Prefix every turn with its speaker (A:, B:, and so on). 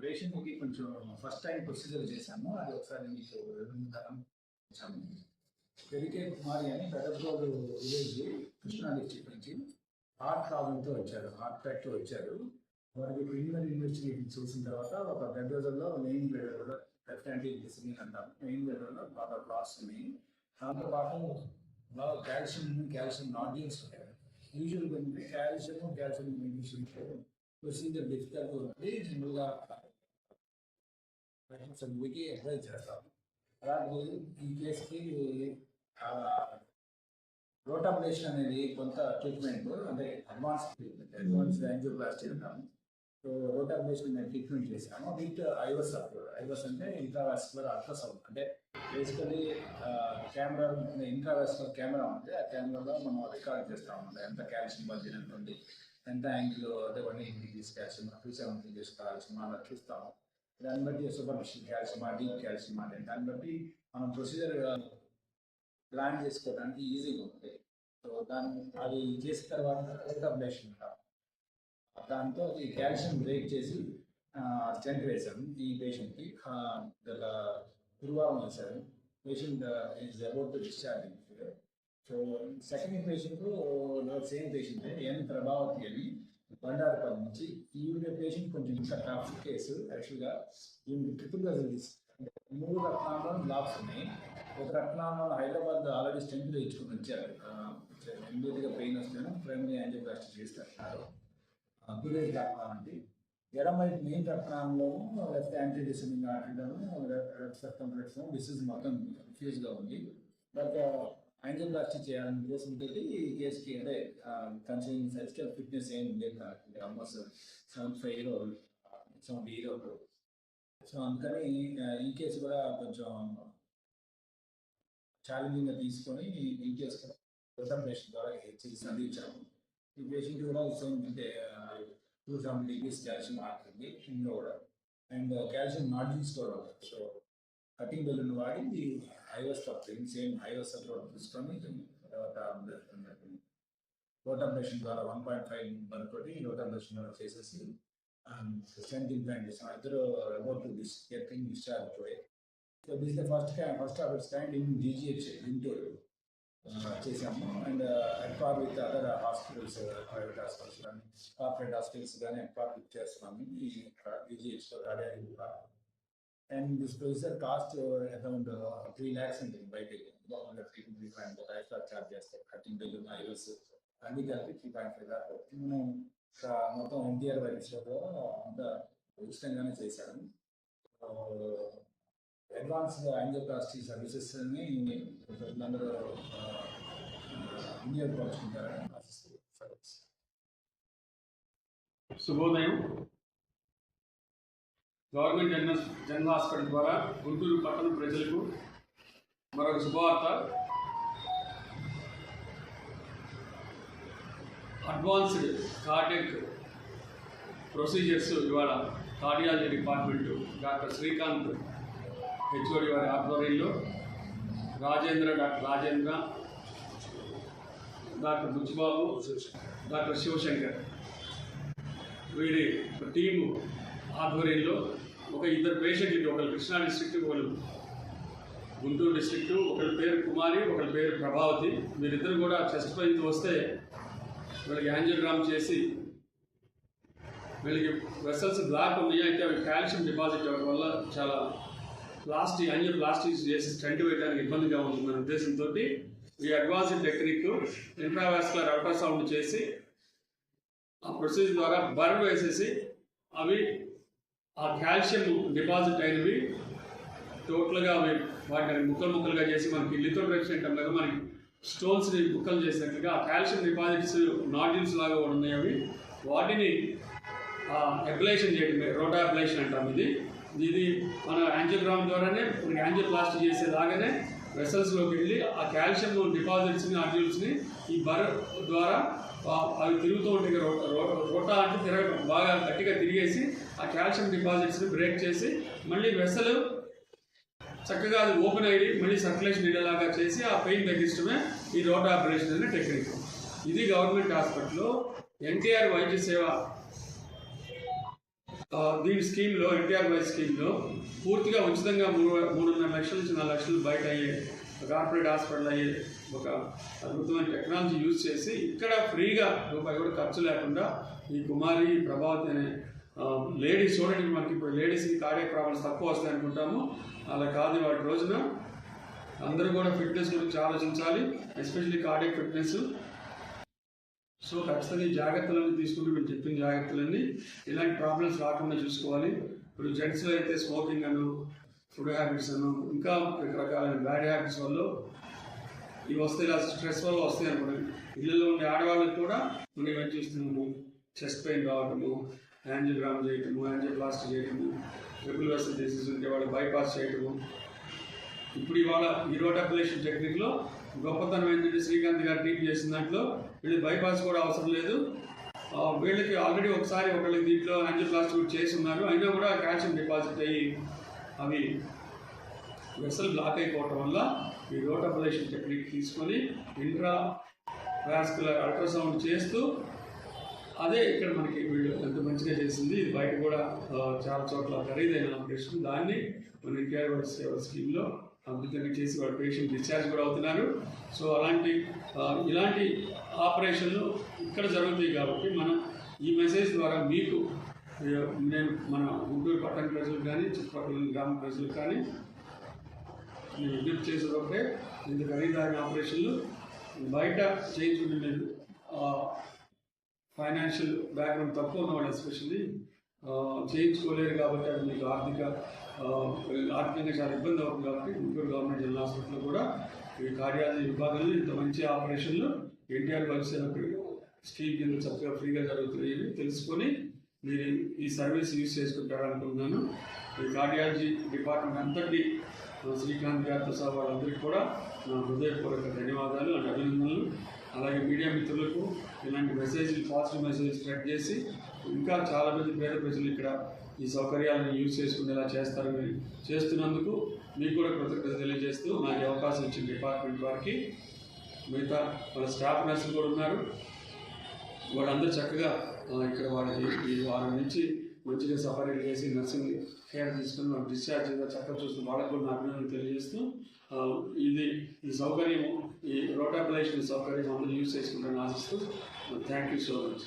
A: పేషెంట్‌కి కొంచెం first time procedure చేశాము. అది ఒకసారి మీకు వివరించాము. పెరికే కుమారి అని పెద్దప్రోలు విలేజ్ కృష్ణా డిస్ట్రిక్ట్ నుంచి హార్ట్ ప్రాబ్లంతో వచ్చారు. హార్ట్ అటాక్‌తో వచ్చారు. వారికి ప్రిలిమినరీ ఇన్వెస్టిగేషన్ చూసిన తర్వాత ఒక బ్లడ్ వెసల్‌లో మెయిన్ బ్లడ్ వెసల్‌లో లెఫ్ట్ యాంటీసిమిన్ అంటాము. మెయిన్ బ్లడ్ వెసల్‌లో బాగా క్లాట్స్ ఉన్నాయి. దాంతో పాటు బాగా కాల్షియం నాడ్యూల్స్ ఉంటాయి. యూజువల్గా ఏంటంటే కాల్షియం మెడిసిన్ ప్రొసీజర్ డిఫికల్ట్ ఉంటుంది. జనరల్గా పేషెంట్స్ అందరికీ అడ్వైజ్ చేస్తాం. అలాగే ఈ కేసుకి రోటాబ్లేషన్ అనేది కొంత ట్రీట్మెంట్, అంటే అడ్వాన్స్ యాంజియోప్లాస్టీ అంటాము. సో రోటాబ్లేషన్ నేను ట్రీట్మెంట్ చేశాను విత్ ఐవస్ అప్లోడ్. ఐవస్ అంటే ఇంట్రావాస్కులర్ అల్ట్రాసౌండ్. అంటే బేసికలీ కెమెరా ఇంట్రావాస్కులర్ కెమెరా ఉంది. ఆ కెమెరాలో మనం రికార్డ్ చేస్తాం అన్నమాట. ఎంత కాల్షియం బడ్జెట్ ఎంత ఉంది, ఎంత యాంగిల్, అంటే 180 degrees కాల్షియం, 270 degrees కాల్షియం అలా చూస్తాము. దాన్ని బట్టి సూపర్ఫిషియల్ కాల్షియం, డీప్ కాల్షియం అంటే దాన్ని బట్టి మనం ప్రొసీజర్ ప్లాన్ చేసుకోవడానికి ఈజీగా ఉంటుంది. సో అది చేసిన తర్వాత రోటాబ్లేషన్ అంటాం. దాంతో ఈ కాల్షియం బ్రేక్ చేసి స్టెంట్ వేశాము ఈ పేషెంట్కి. గురువారం వేశారు. Patient is about to discharge. So second patient same patient N Prabhavati అని బండారపల్లి నుంచి. ఈవిడ పేషెంట్ కొంచెం ఇంకా టఫ్ కేసు. యాక్చువల్గా ఈవిడ ట్రిపుల్ వెసల్స్ అంటే 3 రత్నాల్లో బ్లాక్స్ ఉన్నాయి. ఒక రత్నాల్లో హైదరాబాద్ ఆల్రెడీ స్టెంట్ వేయించుకుని వచ్చారు. ఇమ్మీడియట్గా పెయిన్ వస్తేనే ప్రైమరీ యాంజియోప్లాస్టీ చేస్తారు. అబ్దుల్ రత్నాలంటే ఎడమ main రత్నాల్లోనూ left యాంటీడిసమిన్ ఆర్టరీలోనూ left circumflex disease మొత్తం కన్ఫ్యూజ్గా ఉంది. బట్ యాంజియోప్లాస్టీ చేయాలని ఉద్దేశం పెట్టి ఈ కేసుకి అంటే కన్సర్నింగ్ ఫిజికల్ ఫిట్నెస్ ఏం లేదు. Almost 75 years, 70 years. సో అందుకని ఈ కేసు కూడా కొంచెం ఛాలెంజింగ్గా తీసుకొని ఈ కేసు కూడా రోటాబ్లేషన్ ద్వారా చికిత్స అందించాము. ఈ పేషెంట్ కూడా సేమ్ అంటే 270 degrees కాల్షియం ఆడుతుంది ఇందులో కూడా, అండ్ కాల్షియం నాడ్యూల్స్ కూడా ఉంటాయి. సో కటింగ్ బెలూన్ వాడి ఐవస్ కప్పింగ్ సేమ్ ఐవస్ అప్లోడ్ తీసుకొని తర్వాత రోటాబ్లేషన్ ద్వారా 1.5 వరకు రోటాబ్లేషన్ ద్వారా చేసేసి స్టెంట్ ఇంప్లాంట్ చేసాం. ఇద్దరు about to getting discharge today. So this the first of its kind in GGH Guntur చేసాము. అండ్ అక్వార్ with other hospitals, private hospitals కానీ కార్పొరేట్ హాస్పిటల్స్ కానీ అక్వార్ విత్ చేస్తున్నాము ఈ జీజీహెచ్లో cardiology. And this procedure cost around 3 lakhs ఉంటుంది. బయటకి ఎక్స్ట్రా ఛార్జ్ చేస్తాం. కటింగ్ బిల్లు, ఐవస్ అన్ని కలిపి 3.5 lakhs. మనం మొత్తం ఎన్టీఆర్ వైద్యశాలలో అంతా ఉచితంగానే చేశాను. అడ్వాన్స్ యాంజియోప్లాస్టీ సర్వీసెస్ని అందరూ వినియోగపరుచుకుంటారని ఆశిస్తున్నాను.
B: శుభోదయం. గవర్నమెంట్ జనరల్ హాస్పిటల్ ద్వారా గుంటూరు పట్టణ ప్రజలకు మరొక శుభవార్త. అడ్వాన్స్డ్ కార్డియాక్ ప్రొసీజర్స్ ఇవాళ cardiology department doctor Srikanth HOD వారి ఆధ్వర్యంలో doctor Rajendra, doctor Buchchibabu, doctor Sivasankar వీరి టీము ఆధ్వర్యంలో ఒక 2 పేషెంట్లకి, ఒకరు కృష్ణా డిస్ట్రిక్ట్, ఒకరు గుంటూరు డిస్ట్రిక్ట్, ఒకరి పేరు కుమారి, ఒకరి పేరు ప్రభావతి. వీరిద్దరు కూడా చెస్ట్ పెయిన్తో వస్తే వీళ్ళకి యాంజియోగ్రామ్ చేసి వీళ్ళకి వెసల్స్ బ్లాక్ ఉన్నాయి. అయితే అవి కాల్షియం డిపాజిట్ అవ్వడం వల్ల చాలా యాంజియోప్లాస్టీ చేసి స్టెంట్ వేయడానికి ఇబ్బందిగా ఉంటుందనే ఉద్దేశంతో ఈ అడ్వాన్స్డ్ టెక్నిక్ ఇంట్రావాస్కులర్ అల్ట్రాసౌండ్ చేసి ఆ ప్రొసీజర్ ద్వారా బర్న్ వేసేసి అవి ఆ కాల్షియం డిపాజిట్ అయినవి టోటల్గా అవి వాటిని ముక్కలుగా చేసి మనకి లిథోట్రిప్సీ అంటాం, మనకి స్టోన్స్ని ముక్కలు చేసినట్లుగా ఆ కాల్షియం డిపాజిట్స్ నాడ్యూల్స్ లాగా ఉన్నాయి. అవి వాటిని అబ్లేషన్ చేయడం, రోటా అబ్లేషన్ అంటాం. ఇది మన యాంజియోగ్రామ్ ద్వారానే మనకి యాంజియోప్లాస్టీ చేసేలాగానే వెసల్స్లోకి వెళ్ళి ఆ కాల్షియం డిపాజిట్స్ని, నాడ్యూల్స్ని ఈ బర్ ద్వారా అవి తిరుగుతూ ఉంటాయి. రోటా అంటే బాగా గట్టిగా తిరిగేసి ఆ కాల్షియం డిపాజిట్స్ని బ్రేక్ చేసి మళ్ళీ వెసలు చక్కగా అది ఓపెన్ అయ్యి మళ్ళీ సర్క్యులేషన్ ఇయ్యేలాగా చేసి ఆ పెయిన్ తగ్గించడమే ఈ రోటా ఆపరేషన్ అనే టెక్నిక్. ఇది గవర్నమెంట్ హాస్పిటల్లో ఎన్టీఆర్ వైద్య సేవ దీని స్కీమ్లో ఎన్టీఆర్ వై స్కీమ్లో పూర్తిగా ఉచితంగా 3.5 లక్షల నుంచి 4 లక్షలు బయట అయ్యే కార్పొరేట్ హాస్పిటల్ అయ్యే ఒక అద్భుతమైన టెక్నాలజీ యూజ్ చేసి ఇక్కడ ఫ్రీగా రూపాయి కూడా ఖర్చు లేకుండా ఈ కుమారి ప్రభావతి అనే లేడీస్ చూడండి, మనకి ఇప్పుడు లేడీస్కి కార్డియాక్ ప్రాబ్లమ్స్ తక్కువ వస్తాయి అనుకుంటాము, అలా కాదు. వాటి రోజున అందరూ కూడా ఫిట్నెస్ గురించి ఆలోచించాలి, ఎస్పెషల్లీ కార్డియాక్ ఫిట్నెస్. సో ఖచ్చితంగా ఈ జాగ్రత్తలన్నీ తీసుకుంటూ మీరు చెప్పిన జాగ్రత్తలన్నీ ఇలాంటి ప్రాబ్లమ్స్ రాకుండా చూసుకోవాలి. ఇప్పుడు జెంట్స్లో అయితే స్మోకింగ్ అను, ఫుడ్ హ్యాబిట్స్ అను, ఇంకా రకరకాలైన బ్యాడ్ హ్యాబిట్స్ వల్ల ఇవి వస్తాయి, ఇలా స్ట్రెస్ వల్ల వస్తాయి అనుకోండి. ఇళ్ళలో ఉండే ఆడవాళ్ళకి కూడా మనం ఏం చూస్తున్నాము, చెస్ట్ పెయిన్ రావటము, యాంజియోగ్రామ్ చేయటము, యాంజియోప్లాస్టీ చేయటము, ట్రిపుల్ వెసల్ డిసీజ్ ఉంటే వాళ్ళు బైపాస్ చేయటము. ఇప్పుడు ఇవాళ ఈ రోటాబులేషన్ టెక్నిక్లో గొప్పతనం ఏంటంటే శ్రీకాంత్ గారు ట్రీట్ చేసిన దాంట్లో వీళ్ళు బైపాస్ కూడా అవసరం లేదు. వీళ్ళకి ఆల్రెడీ ఒకసారి ఒకళ్ళకి దీంట్లో యాంజియోప్లాస్టీ కూడా చేసి ఉన్నారు, అయినా కూడా కాల్షియం డిపాజిట్ అయ్యి అవి వెసల్ బ్లాక్ అయిపోవటం వల్ల ఈ రోటాబులేషన్ టెక్నిక్ తీసుకొని ఇంట్రా వాస్కులర్ అల్ట్రాసౌండ్ చేస్తూ అదే ఇక్కడ మనకి వీళ్ళు ఎంత మంచిగా చేసింది. ఇది బయట కూడా చాలా చోట్ల ఖరీదైన ఆపరేషన్, దాన్ని మన ఎన్టీఆర్ సేవ స్కీమ్లో అద్భుతంగా చేసి వాళ్ళ పేషెంట్ డిశ్చార్జ్ కూడా అవుతున్నారు. సో ఇలాంటి ఆపరేషన్లు ఇక్కడ జరుగుతాయి కాబట్టి మనం ఈ మెసేజ్ ద్వారా మీకు నేను మన గుంటూరు పట్టణ ప్రజలకు కానీ చుట్టుపక్కల గ్రామ ప్రజలకు కానీ నేను విజ్ఞప్తి చేసేది ఒకటే, ఇంత ఖరీదైన ఆపరేషన్లు బయట చేయించుకుంటే నేను ఫైనాన్షియల్ బ్యాక్గ్రౌండ్ తక్కువ ఉన్నవాళ్ళు ఎస్పెషల్లీ చేయించుకోలేరు కాబట్టి అది మీకు ఆర్థికంగా చాలా ఇబ్బంది అవుతుంది. కాబట్టి గుంటూరు గవర్నమెంట్ జనరల్ హాస్పిటల్లో కూడా ఈ కార్డియాలజీ విభాగంలో ఇంత మంచి ఆపరేషన్లు ఎన్టీఆర్ వైద్య స్కీమ్ కింద చక్కగా ఫ్రీగా జరుగుతున్నాయని తెలుసుకొని మీరు ఈ సర్వీస్ యూజ్ చేసుకుంటారనుకుంటున్నాను. ఈ కార్డియాలజీ డిపార్ట్మెంట్ అంతటి శ్రీకాంత్ గారితో సహా వాళ్ళందరికీ కూడా నా హృదయపూర్వక ధన్యవాదాలు అండ్ అభినందనలు. అలాగే మీడియా మిత్రులకు ఇలాంటి మెసేజ్లు, పాజిటివ్ మెసేజ్ స్ప్రెడ్ చేసి ఇంకా చాలా మంది పేద ప్రజలు ఇక్కడ ఈ సౌకర్యాలను యూజ్ చేసుకునేలా చేస్తారని చేస్తున్నందుకు మీకు కూడా కృతజ్ఞత తెలియజేస్తూ నాకు అవకాశం ఇచ్చిన డిపార్ట్మెంట్ వారికి, మిగతా వాళ్ళ స్టాఫ్ నర్సులు కూడా ఉన్నారు, వాళ్ళందరూ చక్కగా ఇక్కడ వాళ్ళకి ఈ వారం నుంచి మంచిగా సఫరీలు చేసి నర్సింగ్ కేర్ తీసుకుని వాళ్ళు డిశ్చార్జ్ చక్కగా చూస్తూ వాళ్ళకు కూడా నా అభినందనలు తెలియజేస్తూ ఈ సౌకర్యం, ఈ రోటాబులేషన్ సౌకర్యం అందరూ యూజ్ చేసుకుంటారని ఆశిస్తూ థ్యాంక్ యూ సో మచ్.